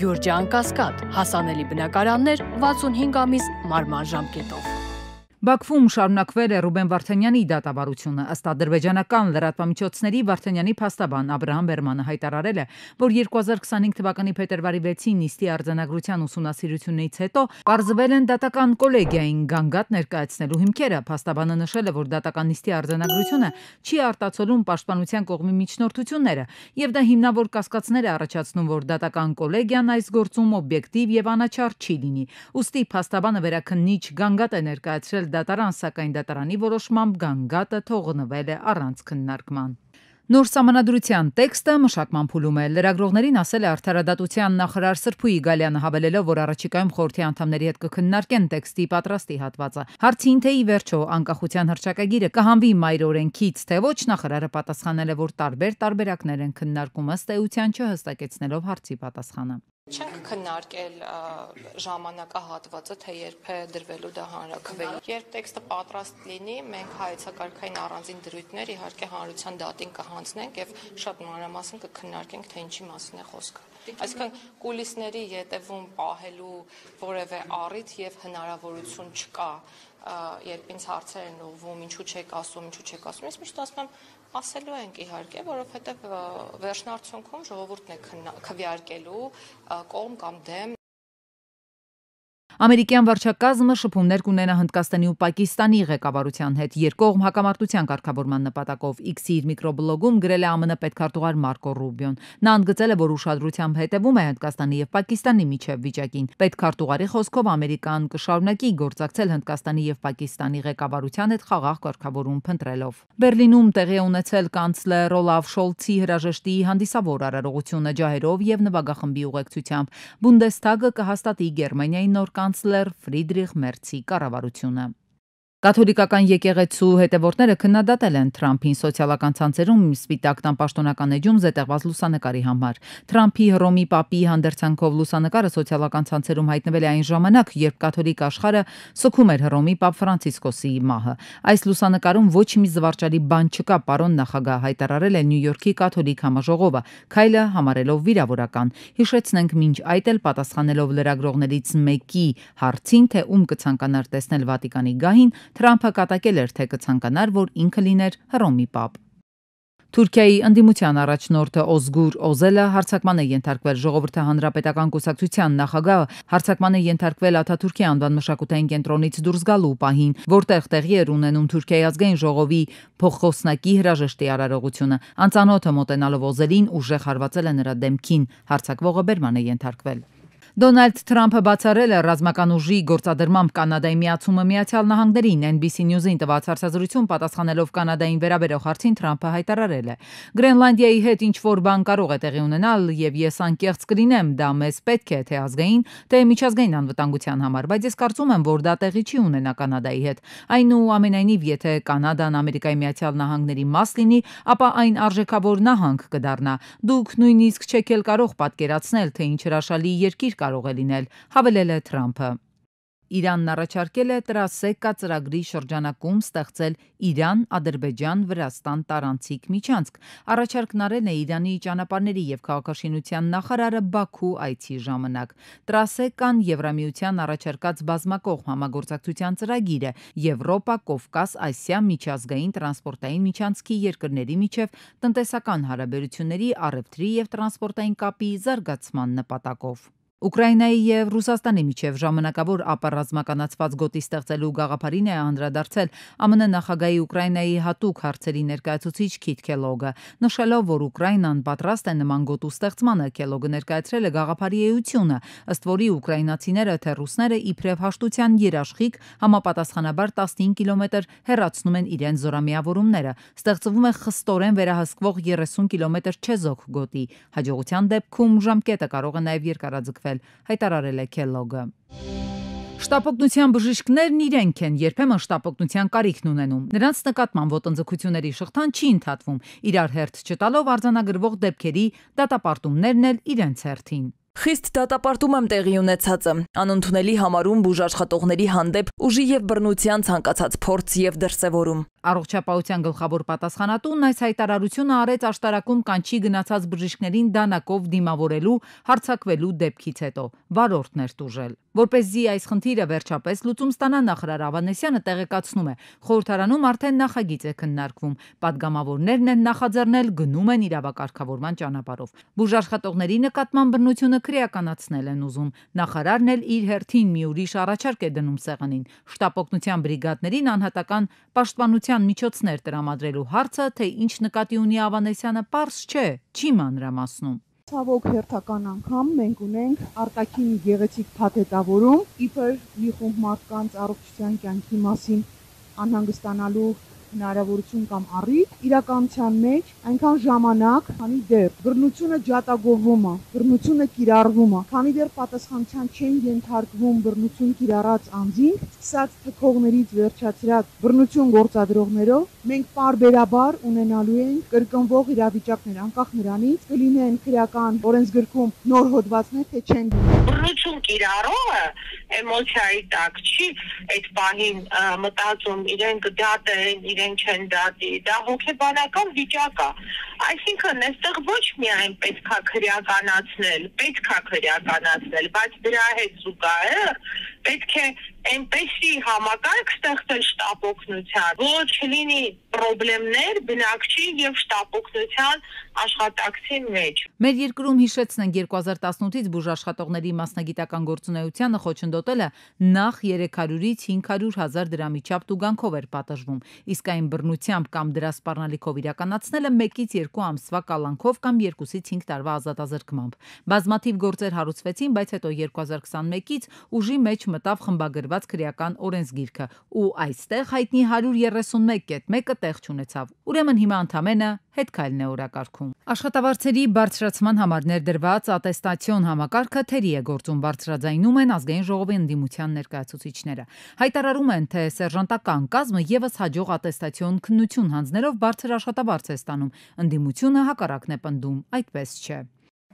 Գյուրջան Կասկադ, հասանելի բնակարաններ 65 ամիս մարման ժամկետով։ Բաքվում շարունակվել է Ռուբեն Վարդանյանի դատավարությունը, ըստ ադրբեջանական լրատվամիջոցների Վարդանյանի փաստաբան Աբրահամ Բերմանը հայտարարել է, որ 2025 թվականի փետրվարի 6-ին նիստի արձանագրության ուսումնասիրությունից հետո պարզվել են դատական կոլեգիային գանգատ ներկայացնելու հիմքերը։ Փաստաբանը նշել է, որ դատական նիստի արձանագրությունը չի արտացոլում պաշտպանության կողմի միջնորդությունները եւ դա հիմնավոր կասկածներ է առաջացնում, որ դատական կոլեգիան այս գործում օբյեկտիվ եւ անաչառ չի լինի։ Ուստի փաստաբանը վերաքննիչ գանգատ է ներկայացրել դատարան, սակայն դատարանի որոշմամբ գանգատը թողնվել է առանց քննարկման։ Նոր սահմանադրության տեքստը մշակման փուլում է։ Լրագրողներին ասել է Արդարադատության նախարար Սրփուի Գալյանը, հավելելով, որ առաջիկայում խորհրդի անդամների հետ կքննարկեն տեքստի պատրաստի հատվածը։ Հարցին թե ի վերջո անկախության հռչակագիրը կհանվի մայր օրենքից, թե ոչ, նախարարը պատասխանել է, որ տարբեր տարբերակներ են քննարկում, ըստ էության չհստակեցնելով հարցի պատասխանը։ Չենք քննարկել ժամանակահատվածը, թե երբ է դրվելու դա հանրաքվեի։ Երբ տեքստը պատրաստ լինի, մենք հայեցակարգային առանձին դրույթներ իհարկե հանրության դատին կհանձնենք եւ շատ մանրամասն կքննարկենք, թե ինչի մասին է խոսքը։ Այսինքն կուլիսների ետևում պահելու որևէ առիթ եւ հնարավորություն չկա, երբ ինձ հարցեր են ուղղվում, ինչու չեք ասում, ես միշտ ասում եմ, ասելու ենք իհարկե, որովհետեւ վերջնարդյունքում ժողովուրդն է քվեարկելու կողմ կամ դեմ։ Ամերիկյան վարչակազմը շփումներ կունենա Հնդկաստանի ու Պակիստանի ղեկավարության հետ երկկողմ հակամարտության կարգավորման նպատակով։ X-ի իր միկրոբլոգում գրել է ԱՄՆ պետքարտուղար Մարկո Ռուբիոն։ Նա ընդգծել է, որ ուշադրությամբ հետևում է Հնդկաստանի եւ Պակիստանի միջև վիճակին։ Պետքարտուղարի խոսքով Ամերիկան կշարունակի գործակցել Հնդկաստանի եւ Պակիստանի ղեկավարության հետ խաղաղ կարգավորում փնտրելով։ Բերլինում տեղի է ունեցել կանցլեր Օլաֆ Շոլցի հրաժեշտի հանդիսավոր արարողությունը ջահերով եւ նվագախմբի ուղեկցությամբ։ Բունդեսթագը կհաստատի Գերմանիայի նոր կանցլեր Ֆրիդրիխ Մերցի կառավարությունը։ Կաթոլիկական եկեղեցու հետևորդները քննադատել են Թրամփին սոցիալական ցանցերում սպիտակտան պաշտոնական էջում զետեղված լուսանկարի համար։ Թրամփի Հռոմի պապի հանդերձանքով լուսանկարը սոցիալական ցանցերում հայտնվել է այն ժամանակ, երբ կաթոլիկ աշխարհը սգում էր Հռոմի պապ Ֆրանցիսկոսի մահը։ Այս լուսանկարում ոչ մի զվարճալի բան չկա, պարոն նախագահ, հայտարարել է Նյու Յորքի կաթոլիկ համաժողովը, քայլը համարելով վիրավորական։ Հիշեցնենք, մինչ այդ էլ պատասխանելով լրագրողներից մեկի հարցին, թե ում կցանկանար տեսնել Վատիկանի գահին, Թրամփը կատակել էր, թե կցանկանար, որ ինքը լիներ Հռոմի պապ։ Թուրքիայի ընդդիմության առաջնորդը Օզգուր Օզելը հարձակման է ենթարկվել։ Ժողովրդի հանրապետական կուսակցության նախագահը հարձակման է ենթարկվել Աթաթուրքի անվան մշակութային կենտրոնից դուրս գալու պահին, որտեղ տեղի էր ունենում Թուրքիայի ազգային ժողովի փոխխոսնակի հրաժեշտի արարողությունը։ Անծանոթը մոտենալով Օզելին ուժեղ հարվածել է նրա դեմքին։ Հարձակվողը բերման է ենթարկվել։ Դոնալդ Թրամփը բացառել է ռազմական ուժի գործադրմամբ Կանադայի միացումը Միացյալ Նահանգներին։ NBC News-ին տված հարցազրույցում պատասխանելով Կանադային վերաբերող հարցին Թրամփը հայտարարել է. Գրենլանդիայի հետ ինչ որ բան կարող է տեղի ունենալ եւ ես անկեղծ կլինեմ, դա մեզ պետք է թե ազգային, թե միջազգային անվտանգության համար, բայց ես կարծում եմ, որ դա տեղի չի ունենա Կանադայի հետ։ Այնուամենայնիվ, եթե Կանադան Ամերիկայի Միացյալ Նահանգների մաս լինի, ապա այն արժեքավոր նահանգ կդառնա։ Դուք նույնիսկ չեք էլ կարող պատկերացնել, թե ինչ հրաշալի երկիր կարող է լինել, հավելել է Թրամփը։ Իրանն առաջարկել է Տրասեկա ծրագրի շրջանակում ստեղծել Իրան-Ադրբեջան-Վրաստան տարանցիկ միջանցք։ Առաջարկն արել է Իրանի ճանապարհների եւ քաղաքաշինության նախարարը Բաքու այցի ժամանակ։ Տրասեկան Եվրամիության առաջարկած բազմակողմ համագործակցության ծրագիր է Եվրոպա, Կովկաս, Ասիա միջազգային տրանսպորտային միջանցքի երկրների միջև տնտեսական հարաբերությունների, առևտրի եւ տրանսպորտային կապի զարգացման նպատակով։ Ուկրաինայի եւ Ռուսաստանի միջև ժամանակավոր ապառազմականացված գոտի ստեղծելու գաղափարին է անդրադարձել ԱՄՆ նախագահի Ուկրաինայի հատուկ հարցերի ներկայացուցիչ Քիթ Քելոգը, նշելով, որ Ուկրաինան պատրաստ է նման գոտու ստեղծմանը։ Քելոգը ներկայացրել է գաղափարի էությունը, ըստ որի ուկրաինացիները թե ռուսները իբրև հաշտության երաշխիք համապատասխանաբար 15 կիլոմետր հեռացնում են իրենց զորամիավորումները։ Ստեղծվում է խստորեն վերահսկվող 30 կիլոմետր չեզոք գոտի։ Հաջողության դեպքում ժամկետը կարող է նաեւ երկարաձգվել, հայտարարել է Քելոգը։ Շտապօգնության բժիշկներն իրենք են երբեմն շտապօգնության կարիքն ունենում։ Նրանց նկատմամբ ոտնձգությունների շղթան չի ընդհատվում, իրար հերթ չտալով արձանագրվող դեպքերի դատապարտումներն էլ իրենց հերթին։ Խիստ դատապարտում եմ տեղի ունեցածը, անընդունելի համարում բուժաշխատողների հանդեպ ուժի եւ բռնության ցանկացած փորձ եւ դրսեւորում։ Առողջապահության գլխավոր պատասխանատուն այս հայտարարությունը արեց աշտարակում կանչի գնացած բժիշկներին դանակով դիմավորելու հարձակվելու դեպքից հետո վարորդն էր տուժել։ Որպեսզի այս խնդիրը վերջապես լուծում ստանա, նախարար Ավանեսյանը տեղեկացնում է, խորհրդարանում արդեն նախագիծ է քննարկվում, падգամավորներն են նախաձեռնել, գնում են իրավակարգավորման ճանապարհով։ Բուժաշխատողների նկատմամբ բռնությունը քրեականացնել են ուզում։ Նախարարն էլ իր հերթին մի ուրիշ առաջարկ է դնում սեղանին՝ շտապօգնության բրիգադներին անհատական պաշտպանության միջոցներ տրամադրելու հարցը, թե ինչ նկատի ունի Ավանեսյանը, պարզ չէ, չի մանրամասնում։ Ցավոք հերթական անգամ մենք ունենք արտաքին գեղեցիկ փաթեթավորում, իբր մի խումբ մարդկանց առողջության կյանքի մասին անհանգստանալու հնարավորություն կամ առիթ իրականության մեջ այնքան ժամանակ, քանի դեռ բռնությունը ջատագովվում է, բռնությունը կիրառվում է, քանի դեռ պատասխանության չեն ենթարկվում բռնություն կիրառած անձին, սկսած թքողներից վերջացրած բռնություն գործադրողներով, մենք պարբերաբար ունենալու ենք կրկնվող իրավիճակներ, անկախ նրանից կլինեն քրեական օրենսգրքում նոր հոդվածներ, թե չեն լինի։ Բռնություն կիրառողը էմոցիայի տակ չի այդ պահին մտածում իրենք դատեն, իրենք չեն դատի, դա հոգեբանական վիճակ է։ Այսինքն այստեղ ոչ միայն պետք է քրեականացնել, բայց դրա հետ զուգահեռ պետք է այնպեսի համակարգ ստեղծել շտապօգնության, որ չլինի խնդիրներ բնակչի եւ շտապօգնության աշխատակցի մեջ։ Մեր երկրում հիշեցնենք 2018-ից բուժաշխատողների մասնագիտական գործունեությանը խոչընդոտելը նախ 300-ից 500,000 դրամի չափ տուգանքով էր պատժվում, իսկ այն բռնությամբ կամ դրա սպառնալիքով իրականացնելը 1-ից 2 ամսվա կալանքով կամ 2-ից 5 տարվա ազատազրկմամբ։ Բազմաթիվ գործեր հարուցվեցին, բայց հետո 2021-ից ուժի մեջ մտավ խմբագրված քրեական օրենսգիրքը ու այստեղ հայտնի 131.1-ը տեղ չունեցավ։ Ուրեմն հիմա ընդամենը հետքայլն է օրակարգում։ Աշխատավարձերի բարձրացման համար ներդրված ատեստացիոն համակարգը թերի է գործում, բարձրաձայնում են ազգային ժողովի ընդդիմության ներկայացուցիչները։ Հայտարարում են, թե սերժանտական կազմը եւս հաջող ատեստացիոն քննություն հանձնելով բարձր աշխատավարձ է ստանում։ Ընդդիմությունը հակառակն է պնդում, այդպես չէ։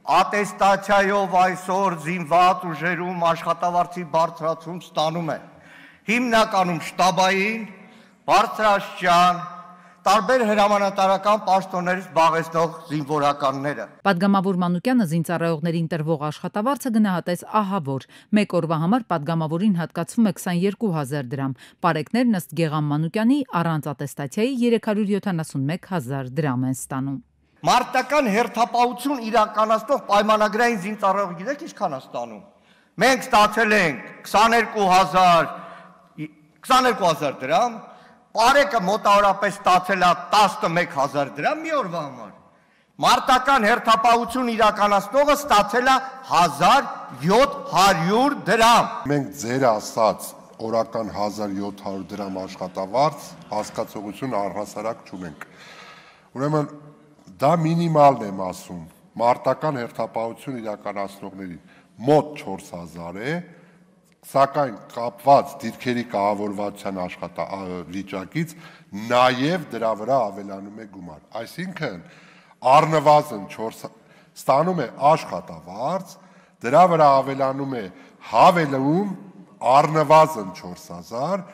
Ատեստացիայով այսօր զինված ուժերում աշխատավարձի բարձրացում ստանում են հիմնականում շտաբային, բարձրաստիճան, տարբեր հրամանատարական պաշտոններ զբաղեցնող զինվորականները։ Պատգամավոր Մանուկյանը զինծառայողներին տրվող աշխատավարձը գնահատեց ահավոր։ Մեկ օրվա համար պատգամավորին հատկացվում է 22,000 դրամ։ Պարեկներն ըստ Գեգամ Մանուկյանի առանց ատեստացիայի 371,000 դրամ են ստանում։ Մարտական հերթապահություն իրականացնող պայմանագրային զինծառայող գիտեք ինչքան է ստանում։ Մենք ստացել ենք 22,000 դրամ, Պարեկը մոտավորապես ստացել է 11,000 դրամ մի օրվա համար։ Մարտական հերթապահություն իրականացնողը ստացել է 1,700 դրամ։ Մենք ձեր ասած օրական 1,700 դրամ աշխատավարձ հասկացողություն առհասարակ չունենք։ Ուրեմն դա մինիմալն եմ ասում, մարտական հերթապահություն իրականացնողներին մոտ 4,000 է, սակայն կապված դիրքերի կահավորվածության վիճակից նաև դրա վրա ավելանում է գումար։ Այսինքն առնվազն ստանում է աշխատավարձ, դրա վրա ավելանում է հավելում առնվազն 4,000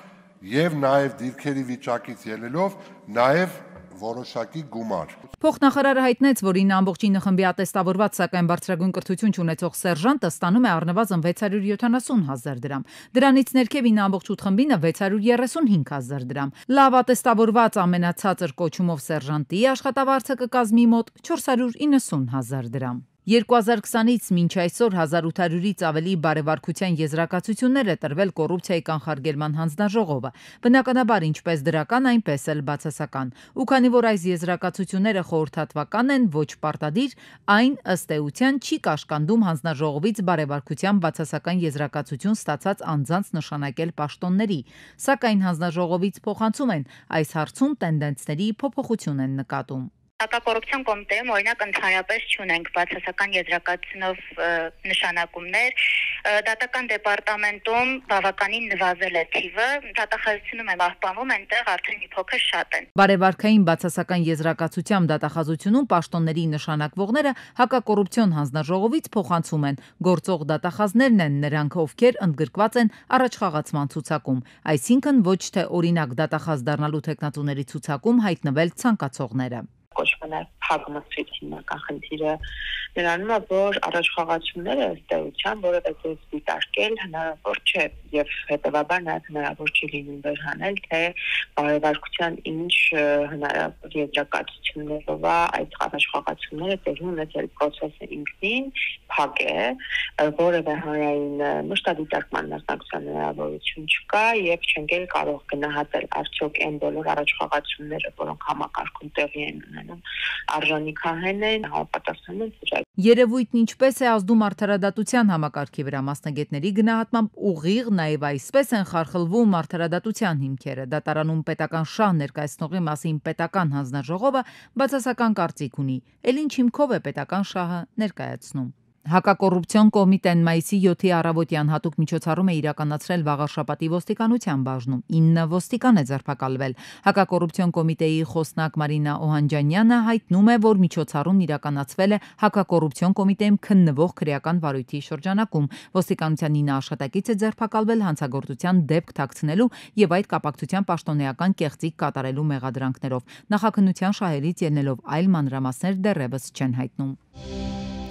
եւ նաև դիրքերի վիճակից ելնելով նաև որոշակի գումար։ Փոխնախարարը հայտնեց, որ 9 ամբողջինը խմբի ատեստավորված, սակայն բարձրագույն կրթություն չունեցող սերժանտը ստանում է առնվազն 670,000 դրամ։ Դրանից ներքև 9.8 խմբինը 635,000 դրամ։ Լավ ատեստավորված ամենացածր կոչումով սերժանտի աշխատավարձը կկազմի մոտ 490,000 դրամ։ 2020-ից մինչ այսօր 1800-ից ավելի բարեվարկության եզրակացություններ է տրվել կոռուպցիայի կանխարգելման հանձնաժողովը, բնականաբար ինչպես դրական, այնպես էլ բացասական։ Ու քանի որ այս եզրակացությունները խորհրդատվական են, ոչ պարտադիր, այն ըստ էության չի կաշկանդում հանձնաժողովից բարեվարկության բացասական եզրակացություն ստացած անձանց նշանակել պաշտոնների, սակայն հանձնաժողովից փոխանցում են այս հարցում տենդենսների փոփոխություն են նկատում։ Հակակոռուպցիոն կոմիտեում օրինակ ընդհանրապես չունենք բացասական եզրակացությունով նշանակումներ, դատական դեպարտամենտում բավականին նվազել է թիվը, դատախազությունում է պահպանվում, այնտեղ արդեն մի փոքր շատ են։ Բարեվարկային բացասական եզրակացությամբ դատախազությունում պաշտոնների նշանակվողները հակակոռուպցիոն հանձնաժողովից փոխանցում են, գործող դատախազներն են նրանք, ովքեր ընդգրկված են առաջխաղացման ցուցակում, այսինքն ոչ թե օրինակ դատախազ դառնալու թեկնածուների ցուցակում հայտնվել ցանկացողները։ Կոչվում է փակմասրից հիմնական խնդիրը նրանում է, որ առաջխաղացումները ըստ էության որևէ ձև դիտարկել հնարավոր չէ եւ հետեւաբար նաեւ հնարավոր չի լինում վերհանել, թե բարեվարկության ինչ հնարավոր եզրակացություններով է այդ առաջխաղացումները տեղի ունեցել, process-ը ինքնին փակ է, որևէ հանրային մշտադիտարկման մասնակցության հնարավորություն չկա եւ չենք էլ կարող գնահատել արդյոք այն բոլոր առաջխաղացումները, որոնք համակարգում տեղի են արժանիքահեն են, համապատասխանում են։ Երևույթն ինչպես է ազդում արդարադատության համակարգի վրա, մասնագետների գնահատմամբ ուղիղ, նաև այսպես են խարխլվում արդարադատության հիմքերը։ Դատարանում պետական շահ ներկայացնողի մասին պետական հանձնաժողովը բացասական կարծիք ունի, էլ ինչ հիմքով է պետական շահը ներկայացնում։ Հակակոռուպցիոն կոմիտեն մայիսի 7-ի առավոտյան հատուկ միջոցառում է իրականացրել Վաղարշապատի ոստիկանության բաժնում։ 9 ոստիկան է ձերբակալվել։ Հակակոռուպցիոն կոմիտեի խոսնակ Մարինա Օհանջանյանը հայտնում է, որ միջոցառումն իրականացվել է հակակոռուպցիոն կոմիտեում քննվող քրեական վարույթի շրջանակում։ Ոստիկանության 9 աշխատակից է ձերբակալվել հանցագործության դեպք թաքցնելու եւ այդ կապակցության պաշտոնեական կեղծիք կատարելու մեղադրանքներով։ Նախաքննության շահերից ելնելով այլ մանրամասներ դեռևս չեն հայտնում։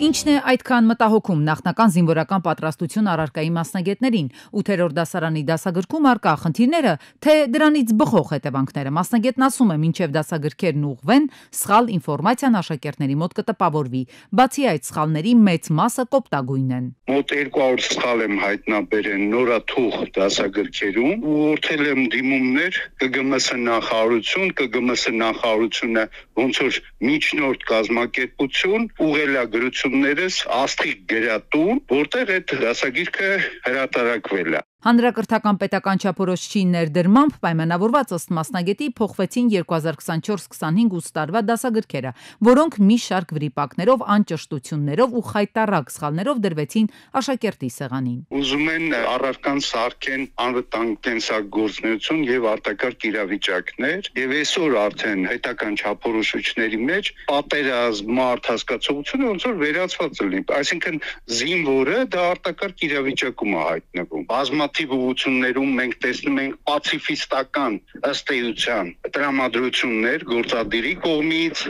Ինչն է այդքան մտահոգում նախնական զինվորական պատրաստություն առարկայի մասնագետներին, 8-րդ դասարանի դասագրքում արկա խնդիրները, թե դրանից բխող հետևանքները։ Մասնագետն ասում է, մինչև դասագրքերն ուղղվեն, սխալ ինֆորմացիան աշակերտների մոտ կտպավորվի։ Բացի այդ, սխալների մեծ մասը կոպտագույն են։ Մոտ 200 սխալ եմ հայտնաբերել նորաթուղ դասագրքերում, ուղղորդել եմ դիմումներ ԿԳՄՍ նախարարություն, ԿԳՄՍ նախարարությունը ոնց որ միջնորդ կազմակերպություն ուղղել է գրություններս աստղիկ գրատուն, որտեղ այդ դասագիրքը հրատարակվել է։ Հանրակրթական պետական չափորոշչի ներդրմամբ պայմանավորված ըստ մասնագետի փոխվեցին 2024-25 ուսուցիչ տարվա դասագրքերը, որոնք մի շարք վրիպակներով, անճշտություններով ու խայտառակ սխալներով դրվեցին աշակերտի սեղանին։ Ուզում են առարկան սարքեն անվտանգ կենսագործունեություն եւ արտակարգ իրավիճակներ, եւ այսօր արդեն հետական չափորոշիչների մեջ պատերազմ մարդ հասկացողությունը ոնց որ վերացված լինի, այսինքն զինվորը դա արտակարգ իրավիճակում է հայտնվում։ Ուղղություններում մենք տեսնում ենք պացիֆիստական ըստ էության տրամադրություններ գործադիրի կողմից,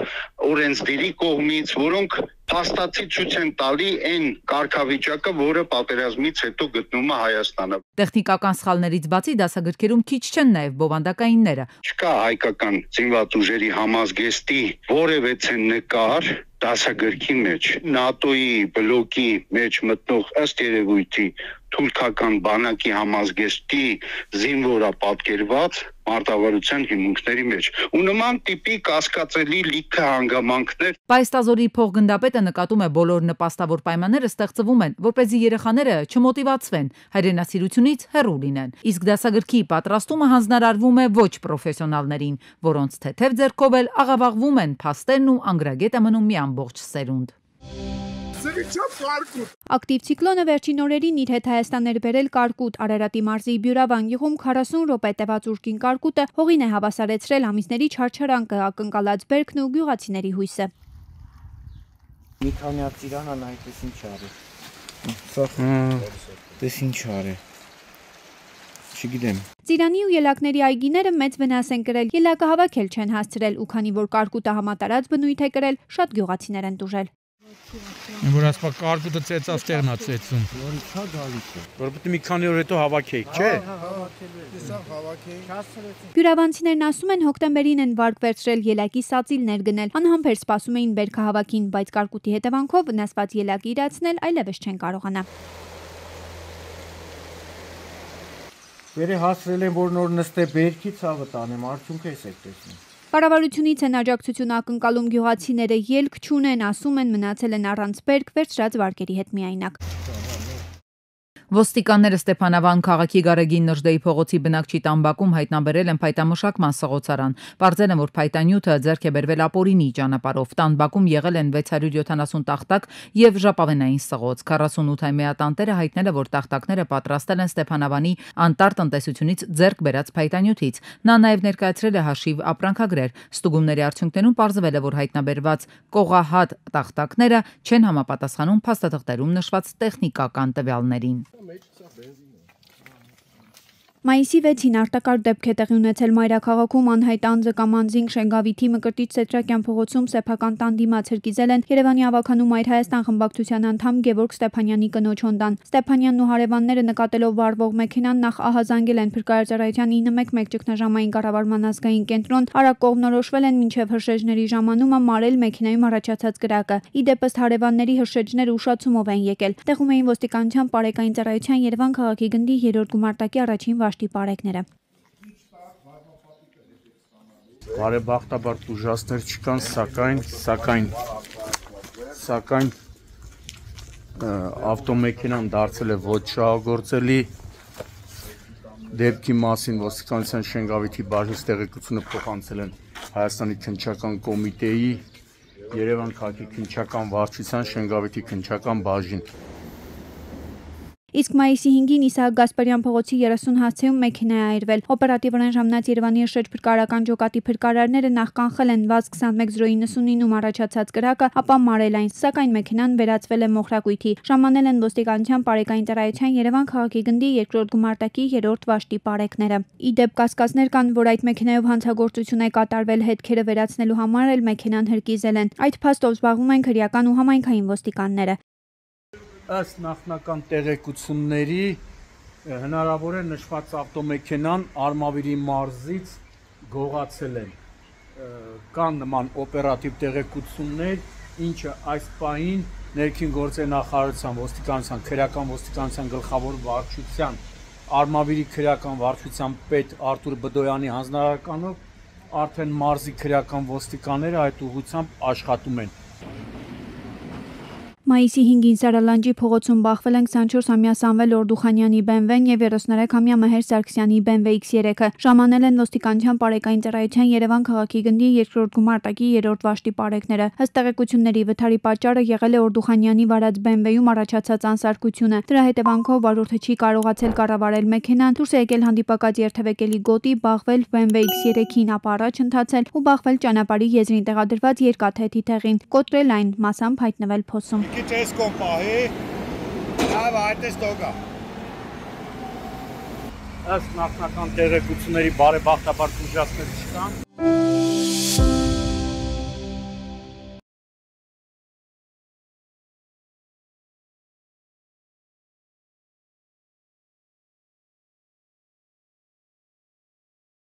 օրենսդիրի կողմից, որոնք փաստացի ցույց են տալի այն կարգավիճակը, որը պատերազմից հետո գտնում է Հայաստանը։ Տեխնիկական սխալներից բացի դասագրքերում քիչ չեն նաև բովանդակայինները։ Չկա հայկական զինված ուժերի համազգեստի որևէ նկար դասագրքի մեջ, ՆԱՏՕ-ի բլոկի մեջ մտնող ըստ երևույթի թուրքական բանակի համազգեստի զինվորա պատկերված մարտավարության հիմունքների մեջ ու նման տիպի կասկածելի լիքը հանգամանքներ։ Պայստազորի փոխգնդապետը նկատում է բոլոր նպաստավոր պայմանները ստեղծվում են, որպեսզի երեխաները չմոտիվացվեն, հայրենասիրությունից հեռու լինեն։ Իսկ դասագրքի պատրաստումը հանձնարարվում է ոչ պրոֆեսիոնալներին, որոնց թեթև ձեռքով էլ աղավաղվում են փաստերն ու անգրագետը մնում մի ամբողջ սերունդ։ Ակտիվ ցիկլոնը վերջին օրերին իր հետ Հայաստան էր բերել կարկուտ։ Արարատի մարզի Բյուրավան գյուղում 40 րոպե տևած ուժգին կարկուտը հողին է հավասարեցրել ամիսների չարչարանքը, ակնկալած բերքն ու գյուղացիների հույսը։ Մի քանի ծիրանան այդպես ինչ արի։ Դες ինչ արի։ Չգիտեմ։ Ծիրանի ու ելակների այգիները մեծ վնաս են կրել, ելակը հավաքել չեն հասցրել ու քանի որ կարկուտը համատարած բնույթ է կրել, շատ գյուղացիներ են տուժել։ Որ ասպա կարկուտը ծեծած տեղն է ծեծում։ Որ պետք է մի քանի օր հետո հավաքեիք, չէ՞։ Բյուրավանցիներն ասում են հոկտեմբերին են վարկ վերցրել ելակի սածիլներ գնել, անհամբեր սպասում էին բերքահավաքին, բայց կարկուտի հետևանքով վնասված ելակը իրացնել այլևս չեն կարողանա։ Վերե հասրել են, որ նոր նստե բերքի ցավը տանեմ, արդյունքը էս եք տեսնում։ Կառավարությունից են աջակցություն ակնկալում գյուղացիները, ելք չունեն, ասում են մնացել են առանց բերք, վերցրած վարկերի հետ միայնակ։ Ոստիկանները Ստեփանավան քաղաքի Գարեգին Նժդեի փողոցի բնակչի տան հայտնաբերել են փայտամշակման սղոցարան։ Պարզել են, որ փայտանյութը ձեռք է բերվել ապօրինի ճանապարհով։ Տան բակում եղել են 670 տախտակ եւ ժապավենային սղոց։ 48-ամյա տանտերը հայտնել է, որ տախտակները պատրաստել են Ստեփանավանի անտառ տնտեսությունից ձեռք բերած փայտանյութից։ Նա նաեւ ներկայացրել է հաշիվ ապրանքագրեր։ Ստուգումների արդյունքներում պարզվել է, որ հայտնաբերված կողահատ տախտակները չեն համապատասխանում փաստաթղթերում նշված տեխնիկական տվյալներին։ Մայիսի 6-ին արտակարգ դեպք է տեղի ունեցել Մայրաքաղաքում անհայտ անձը կամ անձինք Շենգավիթի Մկրտիչ Սեդրակյան փողոցում սեփական տան դիմաց հրկիզել են Երևանի ավականու Մայր Հայաստան խմբակցության անդամ Գևորգ Ստեփանյանի կնոջ Հոնդան։ Ստեփանյանն ու հարևանները նկատելով վառվող մեքենան նախ ահազանգել են փրկարարծարայության 911 ճգնաժամային կառավարման ազգային կենտրոն, արագ կողմնորոշվել են մինչև հրշեջների ժամանումը մարել մեքենայում առաջացած կրակը։ Ի դեպ ըստ հարևանների հրշեջները ուշացումով են եկել։ Տեղում էին ոստիկանության պարեկային ծառայության Երևան քաղաքի գնդի 3-րդ գումարտակի առաջին վաշտի պարեկները։ Բարեբախտաբար ուժասներ չկան, սակայն ավտոմեքենան դարձել է ոչ շահագործելի։ Դեպքի մասին ոստիկանության Շենգավիթի բաժնից տեղեկությունը փոխանցել են Հայաստանի քննչական կոմիտեի, Երևան քաղաքի քննչական վարչության Շենգավիթի քննչական բաժին։ Իսկ մայիսի 5-ին Իսահակ Գասպարյան փողոցի 30 հասցեում մեքենա է այրվել։ Օպերատիվորեն ժամանած Երևանի շրջփրկարարական ջոկատի փրկարարները նախ կանխել են ՎԱԶ 2109-ում առաջացած կրակը, ապա մարել այն, սակայն մեքենան վերածվել է մոխրակույթի։ Ժամանել են ոստիկանության պարեկային ծառայության Երևան քաղաքի գնդի 2-րդ գումարտակի 3-րդ վաշտի պարեկները։ Ի դեպ կասկածներ կան, որ այդ մեքենայով հանցագործություն է կատարվել, հետքերը վերացնելու համար էլ մեքենան հրկիզել են։ Այդ փաստով զբաղվում են քրեական ու համայնքային ոստիկանները։ Ըստ նախնական տեղեկությունների հնարավոր է նշված ավտոմեքենան Արմավիրի մարզից գողացել են։ Կան նման օպերատիվ տեղեկություններ, ինչը այս պահին ներքին գործերի նախարարության ոստիկանության, քրեական ոստիկանության գլխավոր վարչության, Արմավիրի քրեական վարչության պետ Արտուր Բդոյանի հանձնարարականով արդեն մարզի քրեական ոստիկանները այդ ուղղությամբ աշխատում են։ Մայիսի 5-ին Սարալանջի փողոցում բախվել են 24-ամյա Սամվել Օրդուխանյանի BMW-ն եւ 33-ամյա Մհեր Սարգսյանի BMW X3-ը։ Ժամանել են ոստիկանության պարեկային ծառայության Երևան քաղաքի գնդի 2-րդ գումարտակի 3-րդ վաշտի պարեկները։ Ըստ տեղեկությունների վթարի պատճառը եղել է Օրդուխանյանի վարած BMW-ում առաջացած անսարքությունը։ Դրա հետևանքով վարորդը չի կարողացել կառավարել մեքենան, դուրս է եկել հանդիպակաց երթևեկելի գոտի, բաղվել BMW X3-ին, ապա առաջ ընթացել ու բախվել ճանապարհի եզրին տեղադրված երկաթեթի թեղին, կոտրել այն, մասամբ հայտնվել փոսում։ Քիչ կոմպահի, լավ այդպես դոգա։ Ըստ նախնական տեղեկությունների բարեբախտաբար ուժասներ չկան։